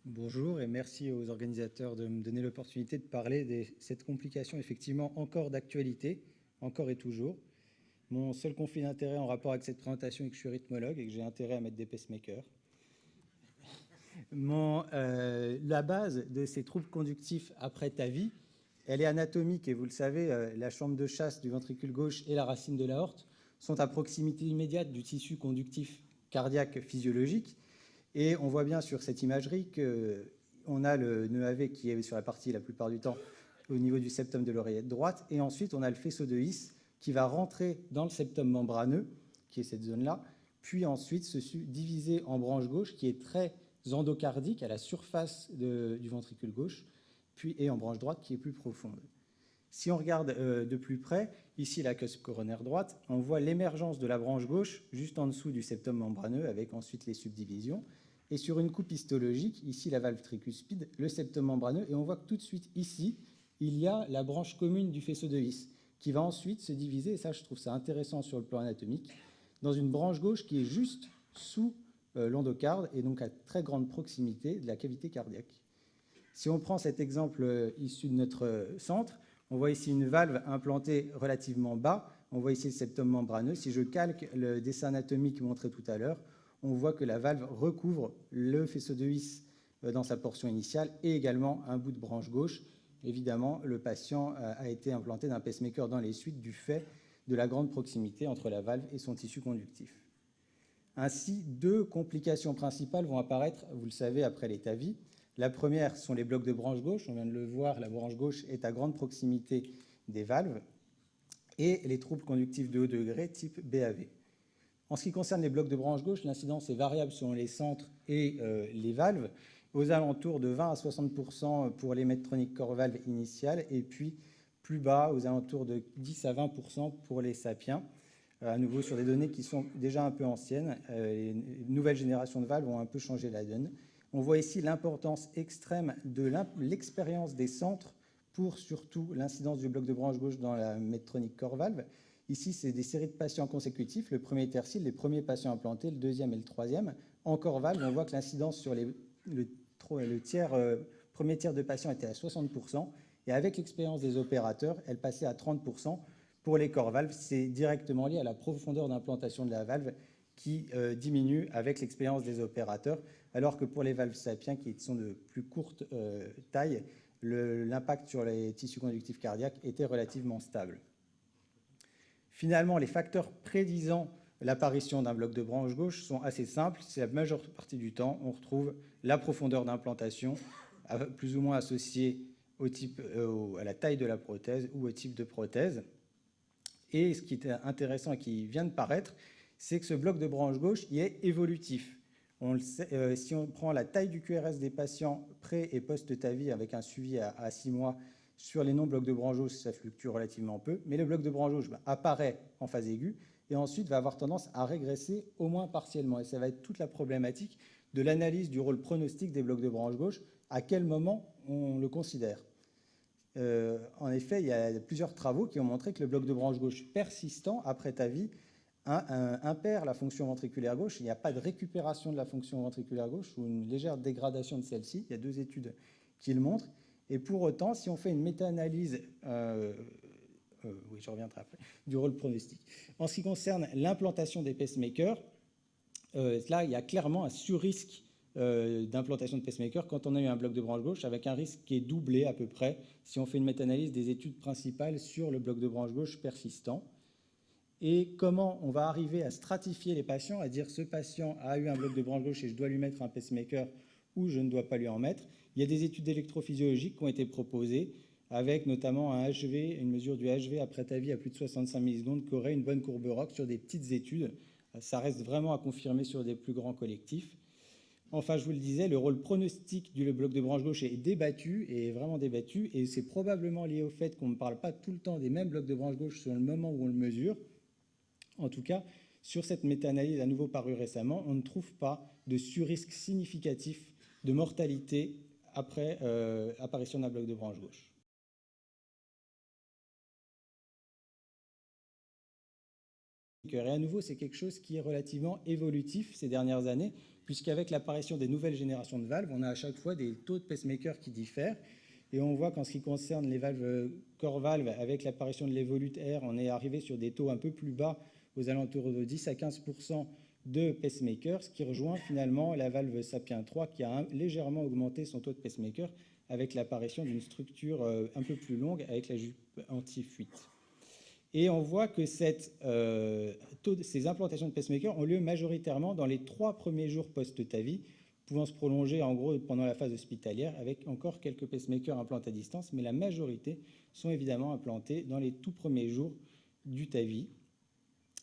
Bonjour et merci aux organisateurs de me donner l'opportunité de parler de cette complication effectivement encore d'actualité, encore et toujours. Mon seul conflit d'intérêt en rapport avec cette présentation est que je suis rythmologue et que j'ai intérêt à mettre des pacemakers. La base de ces troubles conductifs après TAVI, elle est anatomique et vous le savez, la chambre de chasse du ventricule gauche et la racine de l'aorte sont à proximité immédiate du tissu conductif cardiaque physiologique. Et on voit bien sur cette imagerie qu'on a le nœud AV qui est sur la partie la plupart du temps au niveau du septum de l'oreillette droite. Et ensuite, on a le faisceau de His qui va rentrer dans le septum membraneux, qui est cette zone-là, puis ensuite se diviser en branche gauche qui est très endocardique à la surface du ventricule gauche, et en branche droite qui est plus profonde. Si on regarde de plus près, ici la cusp coronaire droite, on voit l'émergence de la branche gauche juste en dessous du septum membraneux avec ensuite les subdivisions. Et sur une coupe histologique, ici la valve tricuspide, le septum membraneux, et on voit que tout de suite ici, il y a la branche commune du faisceau de His qui va ensuite se diviser, et ça je trouve ça intéressant sur le plan anatomique, dans une branche gauche qui est juste sous l'endocarde et donc à très grande proximité de la cavité cardiaque. Si on prend cet exemple issu de notre centre, on voit ici une valve implantée relativement bas. On voit ici le septum membraneux. Si je calque le dessin anatomique montré tout à l'heure, on voit que la valve recouvre le faisceau de His dans sa portion initiale et également un bout de branche gauche. Évidemment, le patient a été implanté d'un pacemaker dans les suites du fait de la grande proximité entre la valve et son tissu conductif. Ainsi, deux complications principales vont apparaître, vous le savez, après les TAVI. La première sont les blocs de branche gauche. On vient de le voir, la branche gauche est à grande proximité des valves. Et les troubles conductifs de haut degré type BAV. En ce qui concerne les blocs de branche gauche, l'incidence est variable selon les centres et les valves, aux alentours de 20 à 60% pour les Medtronic Core Valve initiales, et puis plus bas, aux alentours de 10 à 20% pour les Sapiens, à nouveau sur des données qui sont déjà un peu anciennes. Les nouvelles générations de valves ont un peu changé la donne. On voit ici l'importance extrême de l'expérience des centres pour surtout l'incidence du bloc de branche gauche dans la Medtronic Core Valve. Ici, c'est des séries de patients consécutifs. Le premier tercile, les premiers patients implantés, le deuxième et le troisième. En Core Valve, on voit que l'incidence sur le premier tiers de patients était à 60%. Et avec l'expérience des opérateurs, elle passait à 30%. Pour les Core Valves, c'est directement lié à la profondeur d'implantation de la valve qui diminue avec l'expérience des opérateurs, alors que pour les valves Sapiens, qui sont de plus courte taille, l'impact sur les tissus conductifs cardiaques était relativement stable. Finalement, les facteurs prédisant l'apparition d'un bloc de branche gauche sont assez simples. C'est la majeure partie du temps, on retrouve la profondeur d'implantation, plus ou moins associée à la taille de la prothèse ou au type de prothèse. Et ce qui est intéressant et qui vient de paraître, c'est que ce bloc de branche gauche y est évolutif. On le sait, si on prend la taille du QRS des patients pré- et post-TAVI avec un suivi à 6 mois, sur les non-blocs de branche gauche, ça fluctue relativement peu, mais le bloc de branche gauche apparaît en phase aiguë et ensuite va avoir tendance à régresser au moins partiellement. Et ça va être toute la problématique de l'analyse du rôle pronostique des blocs de branche gauche, à quel moment on le considère. En effet, il y a plusieurs travaux qui ont montré que le bloc de branche gauche persistant après TAVI impère la fonction ventriculaire gauche. Il n'y a pas de récupération de la fonction ventriculaire gauche ou une légère dégradation de celle-ci. Il y a deux études qui le montrent. Et pour autant, si on fait une méta-analyse, oui, je reviendrai après, du rôle pronostic. En ce qui concerne l'implantation des pacemakers, là, il y a clairement un sur-risque d'implantation de pacemaker quand on a eu un bloc de branche gauche, avec un risque qui est doublé à peu près si on fait une méta-analyse des études principales sur le bloc de branche gauche persistant. Et comment on va arriver à stratifier les patients, à dire ce patient a eu un bloc de branche gauche et je dois lui mettre un pacemaker ou je ne dois pas lui en mettre. Il y a des études électrophysiologiques qui ont été proposées, avec notamment un HV, une mesure du HV après TAVI à plus de 65 millisecondes, qui aurait une bonne courbe ROC sur des petites études. Ça reste vraiment à confirmer sur des plus grands collectifs. Enfin, je vous le disais, le rôle pronostique du bloc de branche gauche est débattu, et vraiment débattu, et c'est probablement lié au fait qu'on ne parle pas tout le temps des mêmes blocs de branche gauche sur le moment où on le mesure. En tout cas, sur cette méta-analyse à nouveau parue récemment, on ne trouve pas de sur-risque significatif de mortalité après apparition d'un bloc de branche gauche. Et à nouveau, c'est quelque chose qui est relativement évolutif ces dernières années, puisqu'avec l'apparition des nouvelles générations de valves, on a à chaque fois des taux de pacemaker qui diffèrent. Et on voit qu'en ce qui concerne les valves core valve, avec l'apparition de l'Evolute R, on est arrivé sur des taux un peu plus bas, aux alentours de 10 à 15% de pacemaker, ce qui rejoint finalement la valve Sapien 3 qui a légèrement augmenté son taux de pacemaker avec l'apparition d'une structure un peu plus longue avec la jupe anti-fuite. Et on voit que ces implantations de pacemaker ont lieu majoritairement dans les 3 premiers jours post-TAVI, pouvant se prolonger en gros pendant la phase hospitalière, avec encore quelques pacemakers implantés à distance, mais la majorité sont évidemment implantés dans les tout premiers jours du TAVI.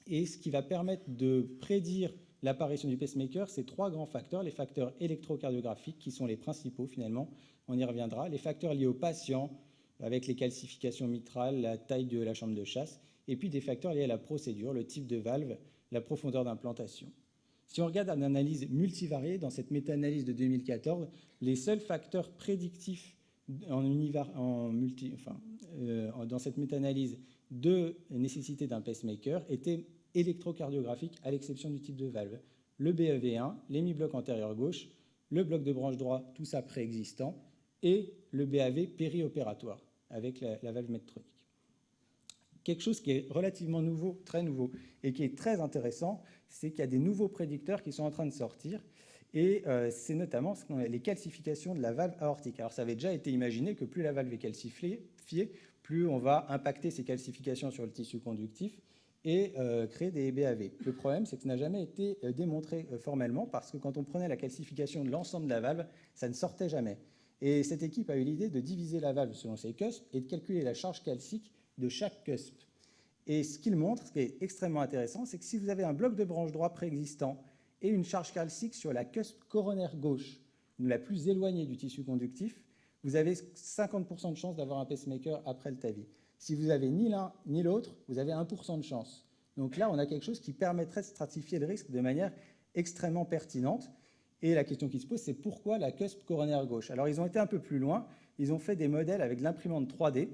Et ce qui va permettre de prédire l'apparition du pacemaker, c'est 3 grands facteurs. Les facteurs électrocardiographiques, qui sont les principaux finalement, on y reviendra. Les facteurs liés au patient, avec les calcifications mitrales, la taille de la chambre de chasse, et puis des facteurs liés à la procédure, le type de valve, la profondeur d'implantation. Si on regarde une analyse multivariée, dans cette méta-analyse de 2014, les seuls facteurs prédictifs dans cette méta-analyse de nécessité d'un pacemaker étaient électrocardiographiques, à l'exception du type de valve. Le BEV1, l'hémibloc antérieur gauche, le bloc de branche droit, tout ça préexistant, et le BAV périopératoire, avec la valve Medtronic. Quelque chose qui est relativement nouveau, très nouveau, et qui est très intéressant, c'est qu'il y a des nouveaux prédicteurs qui sont en train de sortir, et c'est notamment les calcifications de la valve aortique. Alors ça avait déjà été imaginé que plus la valve est calcifiée, plus on va impacter ces calcifications sur le tissu conductif et créer des BAV. Le problème, c'est que ça n'a jamais été démontré formellement, parce que quand on prenait la calcification de l'ensemble de la valve, ça ne sortait jamais. Et cette équipe a eu l'idée de diviser la valve selon ses cusps et de calculer la charge calcique de chaque cusp. Et ce qu'il montre, ce qui est extrêmement intéressant, c'est que si vous avez un bloc de branche droit préexistant et une charge calcique sur la cusp coronaire gauche, la plus éloignée du tissu conductif, vous avez 50% de chance d'avoir un pacemaker après le TAVI. Si vous avez ni l'un ni l'autre, vous avez 1% de chance. Donc là, on a quelque chose qui permettrait de stratifier le risque de manière extrêmement pertinente. Et la question qui se pose, c'est pourquoi la cusp coronaire gauche? Alors, ils ont été un peu plus loin. Ils ont fait des modèles avec de l'imprimante 3D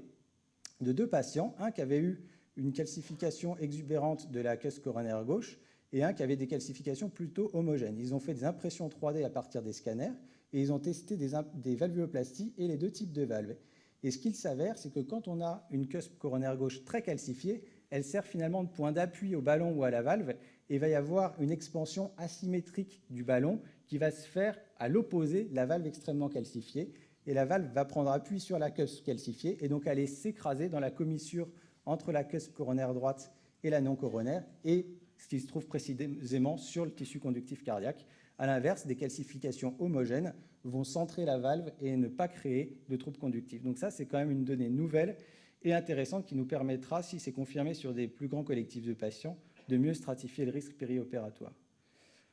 de 2 patients, un qui avait eu une calcification exubérante de la cusp coronaire gauche et un qui avait des calcifications plutôt homogènes. Ils ont fait des impressions 3D à partir des scanners et ils ont testé des valvuloplasties et les 2 types de valves. Et ce qu'il s'avère, c'est que quand on a une cusp coronaire gauche très calcifiée, elle sert finalement de point d'appui au ballon ou à la valve, et il va y avoir une expansion asymétrique du ballon qui va se faire à l'opposé de la valve extrêmement calcifiée. Et la valve va prendre appui sur la cusp calcifiée et donc aller s'écraser dans la commissure entre la cusp coronaire droite et la non coronaire, et ce qui se trouve précisément sur le tissu conductif cardiaque. À l'inverse, des calcifications homogènes vont centrer la valve et ne pas créer de troubles conductifs. Donc ça, c'est quand même une donnée nouvelle et intéressante qui nous permettra, si c'est confirmé sur des plus grands collectifs de patients, de mieux stratifier le risque périopératoire.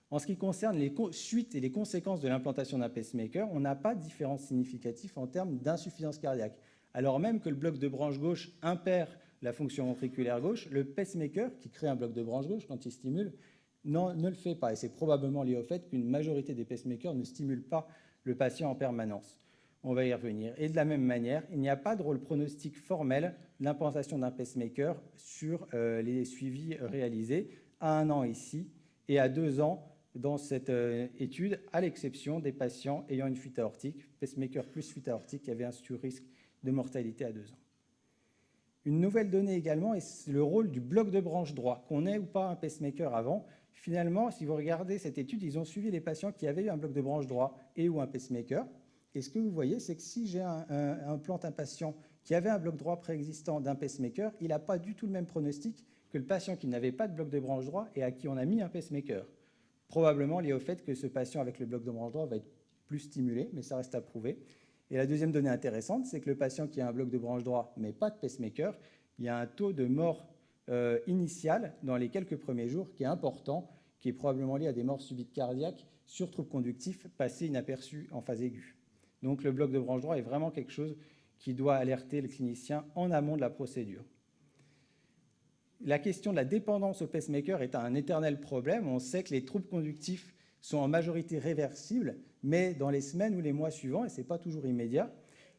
En ce qui concerne les suites et les conséquences de l'implantation d'un pacemaker, on n'a pas de différence significative en termes d'insuffisance cardiaque. Alors même que le bloc de branche gauche impaire la fonction ventriculaire gauche, le pacemaker, qui crée un bloc de branche gauche quand il stimule, ne le fait pas. Et c'est probablement lié au fait qu'une majorité des pacemakers ne stimulent pas le patient en permanence. On va y revenir. Et de la même manière, il n'y a pas de rôle pronostic formel de l'implantation d'un pacemaker sur les suivis réalisés à 1 an ici et à 2 ans dans cette étude, à l'exception des patients ayant une fuite aortique, pacemaker plus fuite aortique, qui avait un sur-risque de mortalité à 2 ans. Une nouvelle donnée également est le rôle du bloc de branche droit, qu'on ait ou pas un pacemaker avant. Finalement, si vous regardez cette étude, ils ont suivi les patients qui avaient eu un bloc de branche droit et ou un pacemaker. Et ce que vous voyez, c'est que si j'ai implante un patient qui avait un bloc droit préexistant d'un pacemaker, il n'a pas du tout le même pronostic que le patient qui n'avait pas de bloc de branche droit et à qui on a mis un pacemaker. Probablement lié au fait que ce patient avec le bloc de branche droit va être plus stimulé, mais ça reste à prouver. Et la deuxième donnée intéressante, c'est que le patient qui a un bloc de branche droit mais pas de pacemaker, il y a un taux de mort initial dans les quelques premiers jours qui est important, qui est probablement lié à des morts subites cardiaques sur troubles conductifs passés inaperçus en phase aiguë. Donc le bloc de branche droit est vraiment quelque chose qui doit alerter le clinicien en amont de la procédure. La question de la dépendance au pacemaker est un éternel problème. On sait que les troubles conductifs sont en majorité réversibles, mais dans les semaines ou les mois suivants, et ce n'est pas toujours immédiat,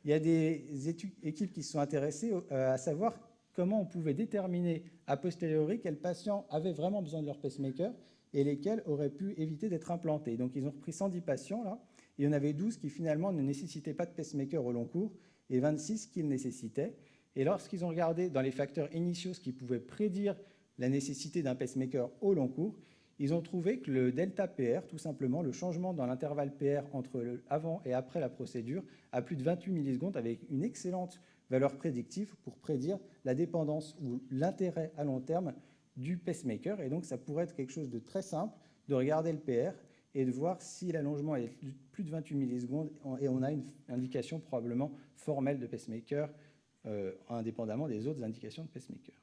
il y a des équipes qui se sont intéressées à savoir comment on pouvait déterminer a posteriori quels patients avaient vraiment besoin de leur pacemaker et lesquels auraient pu éviter d'être implantés. Donc ils ont repris 110 patients là, et il y en avait 12 qui finalement ne nécessitaient pas de pacemaker au long cours et 26 qui le nécessitaient. Et lorsqu'ils ont regardé dans les facteurs initiaux ce qui pouvait prédire la nécessité d'un pacemaker au long cours, ils ont trouvé que le delta PR, tout simplement, le changement dans l'intervalle PR entre avant et après la procédure, à plus de 28 millisecondes, avec une excellente valeur prédictive pour prédire la dépendance ou l'intérêt à long terme du pacemaker. Et donc, ça pourrait être quelque chose de très simple, de regarder le PR et de voir si l'allongement est de plus de 28 millisecondes, et on a une indication probablement formelle de pacemaker, indépendamment des autres indications de pacemaker.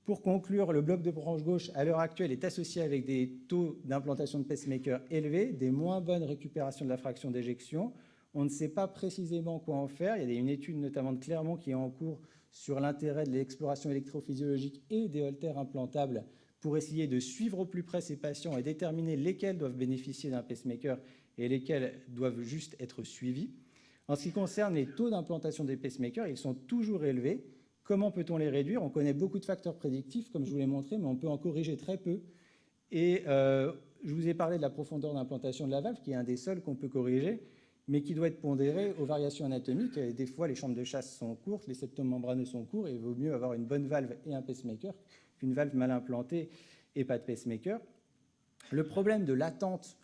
Pour conclure, le bloc de branche gauche, à l'heure actuelle, est associé avec des taux d'implantation de pacemaker élevés, des moins bonnes récupérations de la fraction d'éjection. On ne sait pas précisément quoi en faire. Il y a une étude notamment de Clermont qui est en cours sur l'intérêt de l'exploration électrophysiologique et des haltères implantables pour essayer de suivre au plus près ces patients et déterminer lesquels doivent bénéficier d'un pacemaker et lesquels doivent juste être suivis. En ce qui concerne les taux d'implantation des pacemakers, ils sont toujours élevés. Comment peut-on les réduire? On connaît beaucoup de facteurs prédictifs, comme je vous l'ai montré, mais on peut en corriger très peu. Et je vous ai parlé de la profondeur d'implantation de la valve, qui est un des seuls qu'on peut corriger, mais qui doit être pondéré aux variations anatomiques. Et des fois, les chambres de chasse sont courtes, les septums membraneux sont courts, et il vaut mieux avoir une bonne valve et un pacemaker qu'une valve mal implantée et pas de pacemaker. Le problème de l'attente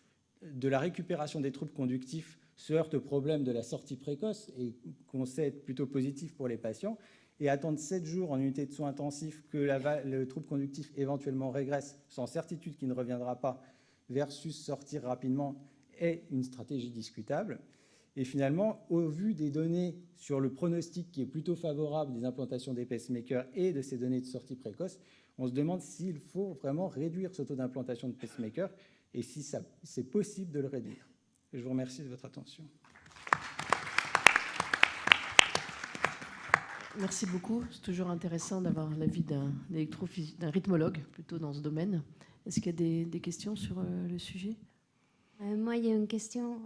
de la récupération des troubles conductifs se heurte au problème de la sortie précoce, et qu'on sait être plutôt positif pour les patients. Et attendre 7 jours en unité de soins intensifs que le trouble conductif éventuellement régresse sans certitude qu'il ne reviendra pas versus sortir rapidement est une stratégie discutable. Et finalement, au vu des données sur le pronostic qui est plutôt favorable des implantations des pacemakers et de ces données de sortie précoce, on se demande s'il faut vraiment réduire ce taux d'implantation de pacemakers et si c'est possible de le réduire. Je vous remercie de votre attention. Merci beaucoup. C'est toujours intéressant d'avoir l'avis d'un rythmologue plutôt dans ce domaine. Est-ce qu'il y a des questions sur le sujet? Moi, il y a une question.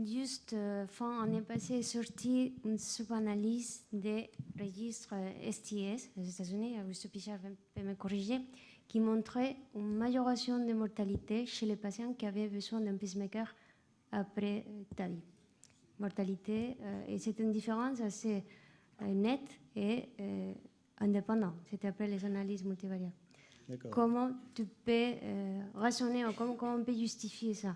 Juste, fin année passée, est sortie une sub-analyse des registres STS aux États-Unis, Augusto Pichard peut me corriger, qui montrait une majoration de mortalité chez les patients qui avaient besoin d'un pacemaker après TAVI. Mortalité, et c'est une différence assez nette et indépendante. C'était après les analyses multivariables. Comment tu peux raisonner ou comment on peut justifier ça?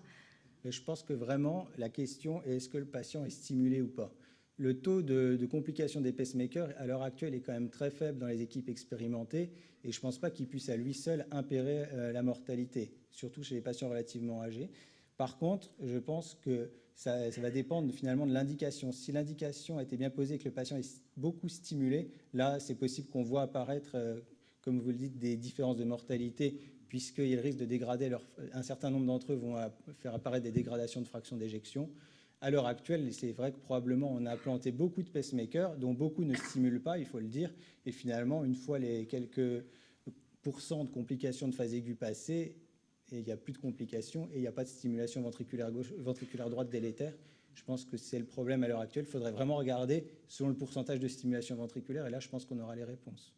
Mais je pense que vraiment, la question est est-ce que le patient est stimulé ou pas? Le taux de complications des pacemakers, à l'heure actuelle, est quand même très faible dans les équipes expérimentées, et je ne pense pas qu'il puisse à lui seul impérer la mortalité, surtout chez les patients relativement âgés. Par contre, je pense que ça va dépendre finalement de l'indication. Si l'indication a été bien posée et que le patient est beaucoup stimulé, là, c'est possible qu'on voit apparaître, comme vous le dites, des différences de mortalité, puisqu'ils risquent de dégrader un certain nombre d'entre eux vont faire apparaître des dégradations de fraction d'éjection. À l'heure actuelle, c'est vrai que probablement on a implanté beaucoup de pacemakers, dont beaucoup ne stimulent pas, il faut le dire, et finalement, une fois les quelques pourcents de complications de phase aiguë passées, et il n'y a plus de complications et il n'y a pas de stimulation ventriculaire droite délétère. Je pense que c'est le problème à l'heure actuelle. Il faudrait vraiment regarder selon le pourcentage de stimulation ventriculaire, et là, je pense qu'on aura les réponses.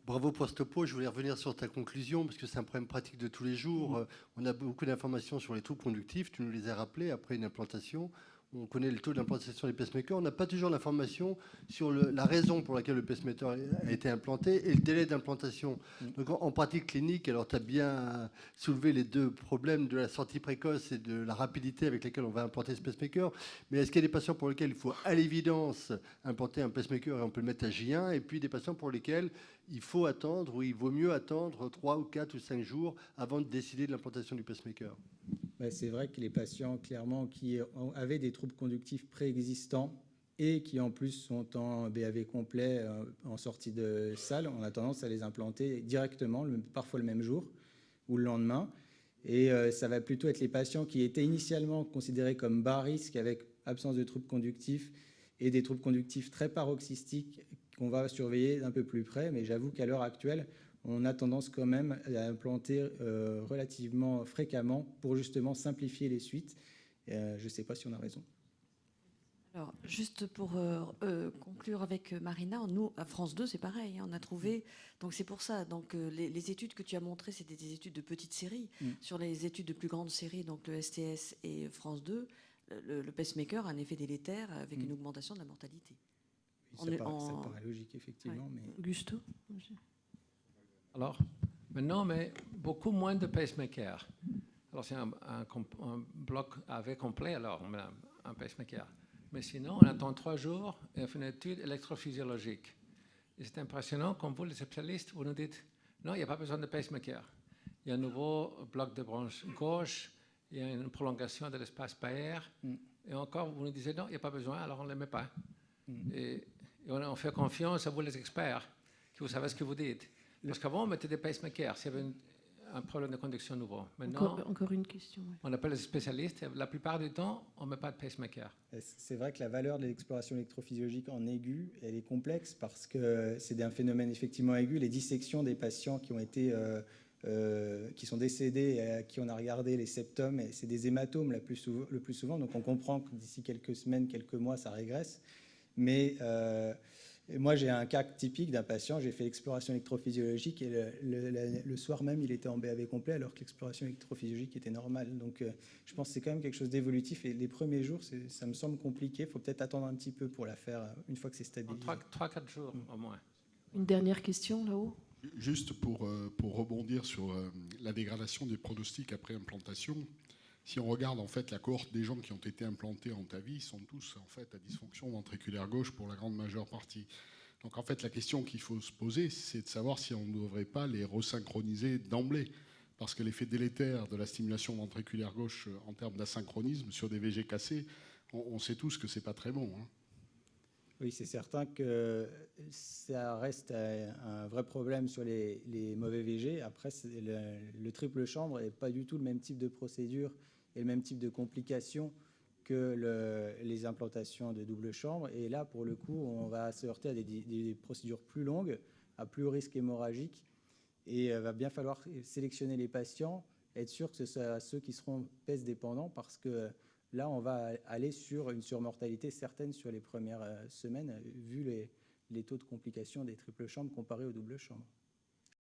Bravo pour ce topo. Je voulais revenir sur ta conclusion, parce que c'est un problème pratique de tous les jours. On a beaucoup d'informations sur les troubles conductifs. Tu nous les as rappelés après une implantation. On connaît le taux d'implantation des pacemakers. On n'a pas toujours l'information sur la raison pour laquelle le pacemaker a été implanté et le délai d'implantation. Donc en pratique clinique, alors tu as bien soulevé les deux problèmes de la sortie précoce et de la rapidité avec laquelle on va implanter ce pacemaker. Mais est-ce qu'il y a des patients pour lesquels il faut à l'évidence implanter un pacemaker et on peut le mettre à J1, et puis des patients pour lesquels il faut attendre, ou il vaut mieux attendre 3 ou 4 ou 5 jours avant de décider de l'implantation du pacemaker? C'est vrai que les patients, clairement, qui avaient des troubles conductifs préexistants et qui, en plus, sont en BAV complet en sortie de salle, on a tendance à les implanter directement, parfois le même jour ou le lendemain. Et ça va plutôt être les patients qui étaient initialement considérés comme bas risque avec absence de troubles conductifs et des troubles conductifs très paroxystiques qu'on va surveiller d'un peu plus près. Mais j'avoue qu'à l'heure actuelle, on a tendance quand même à implanter relativement fréquemment pour justement simplifier les suites. Je ne sais pas si on a raison. Alors, juste pour conclure avec Marina, nous, à France 2, c'est pareil, hein, on a trouvé, donc c'est pour ça, donc les études que tu as montrées, c'était des études de petite série. Sur les études de plus grande série, donc le STS et France 2, le pacemaker a un effet délétère avec une augmentation de la mortalité. Oui, ça paraît logique, effectivement. Ouais. Mais... Augusto? Alors, maintenant, mais beaucoup moins de pacemakers. Alors, c'est un bloc AV complet, alors, on a un pacemaker. Mais sinon, on attend 3 jours et on fait une étude électrophysiologique. Et c'est impressionnant, comme vous, les spécialistes, vous nous dites, non, il n'y a pas besoin de pacemaker. Il y a un nouveau bloc de branche gauche, il y a une prolongation de l'espace Bayer. Et encore, vous nous disiez, non, il n'y a pas besoin, alors on ne les met pas. Et on fait confiance à vous, les experts, que vous savez ce que vous dites. Parce qu'avant, on mettait des pacemakers s'il y avait un problème de conduction nouveau. Maintenant, encore une question. Ouais. on appelle les spécialistes. La plupart du temps, on ne met pas de pacemaker. C'est vrai que la valeur de l'exploration électrophysiologique en aigu, elle est complexe parce que c'est un phénomène effectivement aigu. Les dissections des patients qui ont été, qui sont décédés et à qui on a regardé les septums, c'est des hématomes le plus souvent. Donc on comprend que d'ici quelques semaines, quelques mois, ça régresse. Mais moi, j'ai un cas typique d'un patient. J'ai fait l'exploration électrophysiologique et le soir même, il était en BAV complet alors que l'exploration électrophysiologique était normale. Donc, je pense que c'est quand même quelque chose d'évolutif. Et les premiers jours, ça me semble compliqué. Il faut peut-être attendre un petit peu pour la faire une fois que c'est stabilisé. 3-4 jours au moins. Une dernière question là-haut. Juste pour rebondir sur la dégradation des pronostics après implantation. Si on regarde en fait la cohorte des gens qui ont été implantés en TAVI, ils sont tous en fait à dysfonction ventriculaire gauche pour la grande majeure partie. Donc en fait la question qu'il faut se poser, c'est de savoir si on ne devrait pas les resynchroniser d'emblée, parce que l'effet délétère de la stimulation ventriculaire gauche en termes d'asynchronisme sur des VG cassés, on sait tous que c'est pas très bon. Hein. Oui, c'est certain que ça reste un vrai problème sur les mauvais VG. Après, le triple chambre n'est pas du tout le même type de procédure et le même type de complications que les implantations de double chambre. Et là, pour le coup, on va se heurter à des procédures plus longues, à plus haut risque hémorragique. Et il va bien falloir sélectionner les patients, être sûr que ce soit ceux qui seront PES dépendants, parce que là, on va aller sur une surmortalité certaine sur les premières semaines, vu les taux de complications des triples chambres comparés aux doubles chambres.